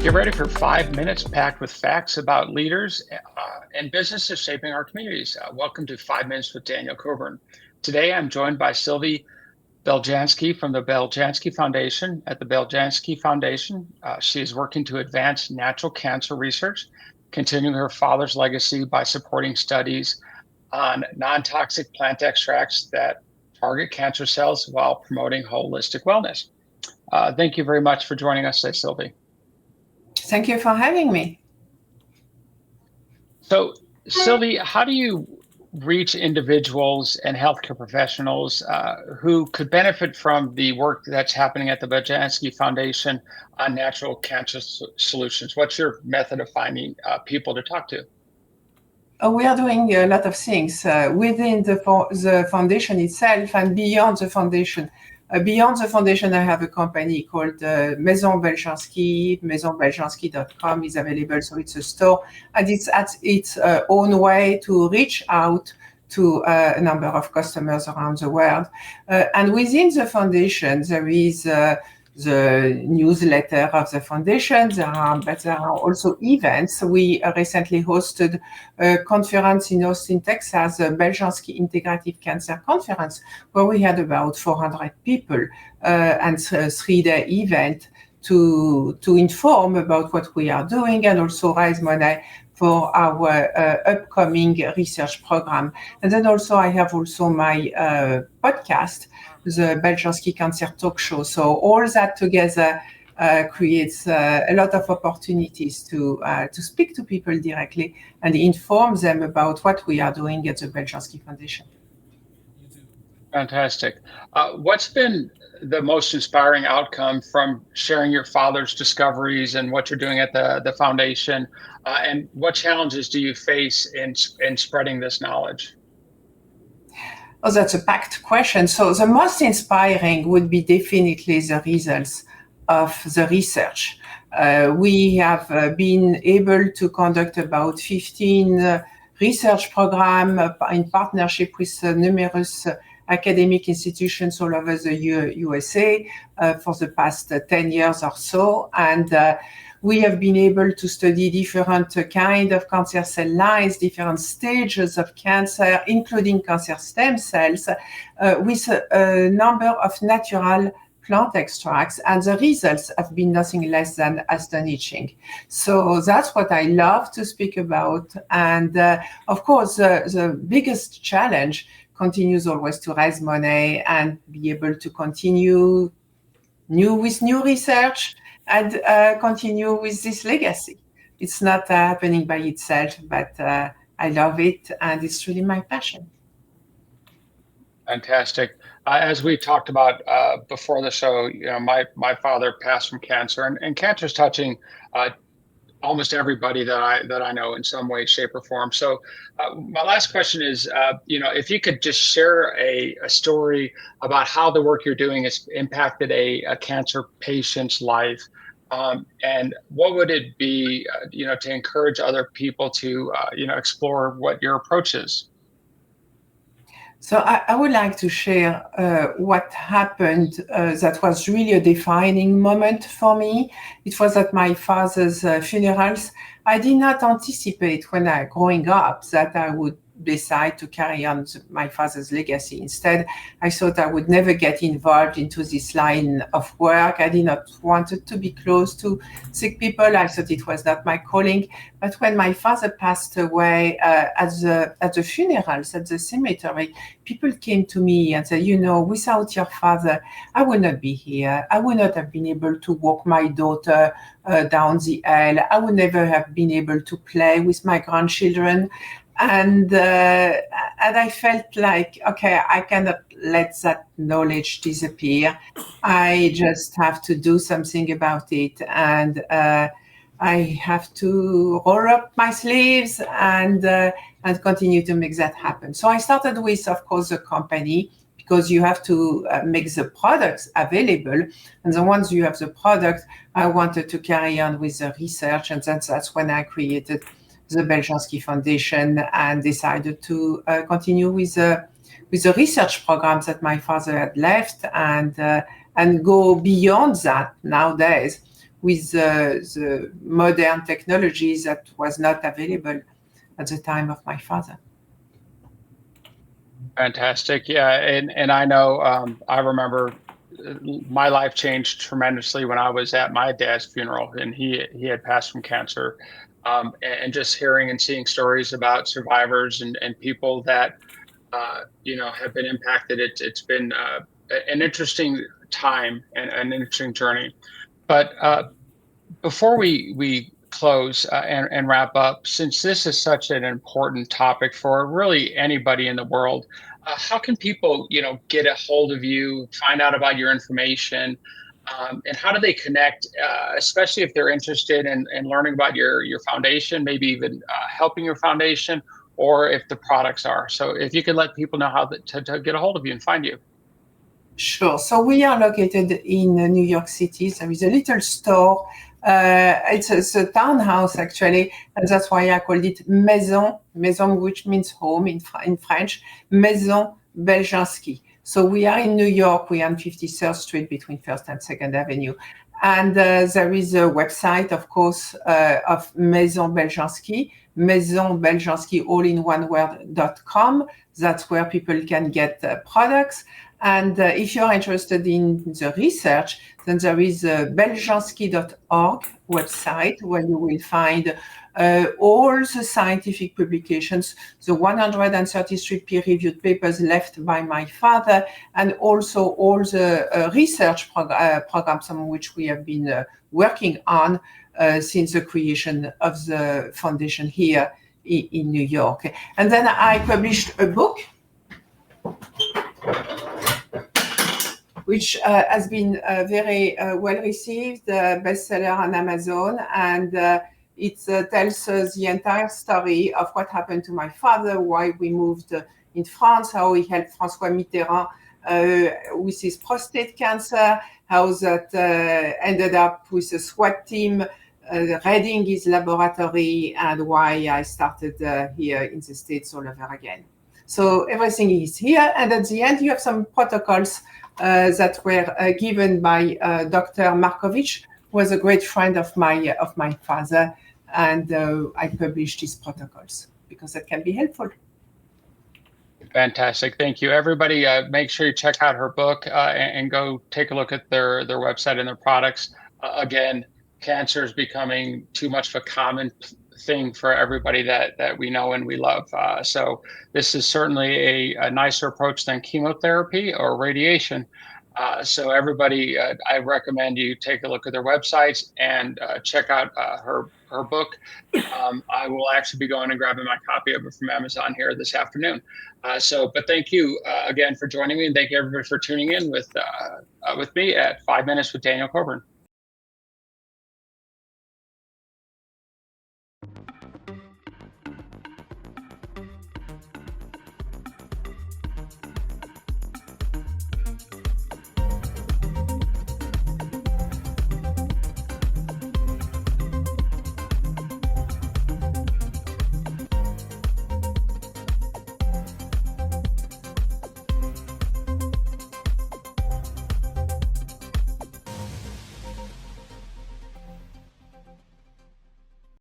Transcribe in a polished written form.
Get ready for 5 minutes packed with facts about leaders and businesses shaping our communities. Welcome to 5 Minutes with Daniel Coburn. Today, I'm joined by Sylvie Beljanski from the Beljanski Foundation. At the Beljanski Foundation, she is working to advance natural cancer research, continuing her father's legacy by supporting studies on non-toxic plant extracts that target cancer cells while promoting holistic wellness. Thank you very much for joining us today, Sylvie. Thank you for having me. So, Sylvie, how do you reach individuals and healthcare professionals who could benefit from the work that's happening at the Beljanski Foundation on natural cancer solutions? What's your method of finding people to talk to? We are doing a lot of things within the foundation itself and beyond the foundation. Beyond the foundation, I have a company called Maison Beljanski. MaisonBeljanski.com is available, so it's a store, and it's at its own way to reach out to a number of customers around the world. And within the foundation, there is the newsletter of the foundation, but there are also events. We recently hosted a conference in Austin, Texas, the Beljanski Integrative Cancer Conference, where we had about 400 people and a 3-day event to inform about what we are doing and also raise money for our upcoming research program. And then also I have also my podcast, the Beljanski Cancer Talk Show. So all that together creates a lot of opportunities to speak to people directly and inform them about what we are doing at the Beljanski Foundation. Fantastic. What's been the most inspiring outcome from sharing your father's discoveries and what you're doing at the foundation? And what challenges do you face in spreading this knowledge? Oh, that's a packed question. So the most inspiring would be definitely the results of the research. We have been able to conduct about 15 research programs in partnership with numerous academic institutions all over the USA for the past 10 years or so. And we have been able to study different kind of cancer cell lines, different stages of cancer, including cancer stem cells, with a number of natural plant extracts, and the results have been nothing less than astonishing. So that's what I love to speak about. And of course, the biggest challenge continues always to raise money and be able to continue new research and continue with this legacy. It's not happening by itself, but I love it, and it's really my passion. Fantastic. As we talked about before the show, my father passed from cancer, and cancer is touching almost everybody that I know in some way, shape, or form. So my last question is, if you could just share a story about how the work you're doing has impacted a cancer patient's life, and what would it be, to encourage other people to, explore what your approach is? So I would like to share what happened that was really a defining moment for me. It was at my father's funerals. I did not anticipate when growing up that I would decide to carry on my father's legacy. Instead, I thought I would never get involved into this line of work. I did not want to be close to sick people. I thought it was not my calling. But when my father passed away at the funerals, at the cemetery, people came to me and said, without your father, I would not be here. I would not have been able to walk my daughter down the aisle. I would never have been able to play with my grandchildren. And I felt like, okay, I cannot let that knowledge disappear. I just have to do something about it. And I have to roll up my sleeves and continue to make that happen. So I started with, of course, the company, because you have to make the products available. And then once you have the product, I wanted to carry on with the research. And that's when I created the Beljanski Foundation and decided to continue with the research programs that my father had left and go beyond that. Nowadays, with the modern technologies that was not available at the time of my father. Fantastic. Yeah. And I know, I remember my life changed tremendously when I was at my dad's funeral, and he had passed from cancer. And just hearing and seeing stories about survivors and people that, have been impacted. It's been an interesting time and an interesting journey. But before we close and wrap up, since this is such an important topic for really anybody in the world, how can people, get a hold of you, find out about your information, and how do they connect, especially if they're interested in learning about your foundation, maybe even helping your foundation, or if the products are. So if you could let people know how to get a hold of you and find you. Sure. So we are located in New York City. There is a little store. It's a townhouse actually, and that's why I called it Maison, which means home in French. Maison Beljanski. So we are in New York. We are on 53rd Street between First and Second Avenue, and there is a website, of course, of Maison Beljanski. Maison Beljanski, all in one word.com. That's where people can get products. And if you're interested in the research, then there is a beljanski.org website where you will find all the scientific publications, the 133 peer-reviewed papers left by my father, and also all the research programs on which we have been working on since the creation of the foundation here in New York. And then I published a book which has been very well received, bestseller on Amazon, and it tells the entire story of what happened to my father, why we moved in France, how he helped François Mitterrand with his prostate cancer, how that ended up with a SWAT team raiding his laboratory, and why I started here in the States all over again. So everything is here, and at the end you have some protocols that were given by Dr. Markovich, who was a great friend of my father, and I published his protocols because that can be helpful. Fantastic. Thank you. Everybody, make sure you check out her book and go take a look at their website and their products. Again, cancer is becoming too much of a common thing for everybody that we know and we love. So this is certainly a nicer approach than chemotherapy or radiation. So everybody, I recommend you take a look at their websites and check out her book. I will actually be going and grabbing my copy of it from Amazon here this afternoon. But thank you again for joining me, and thank you everybody for tuning in with me at 5 Minutes with Daniel Coburn.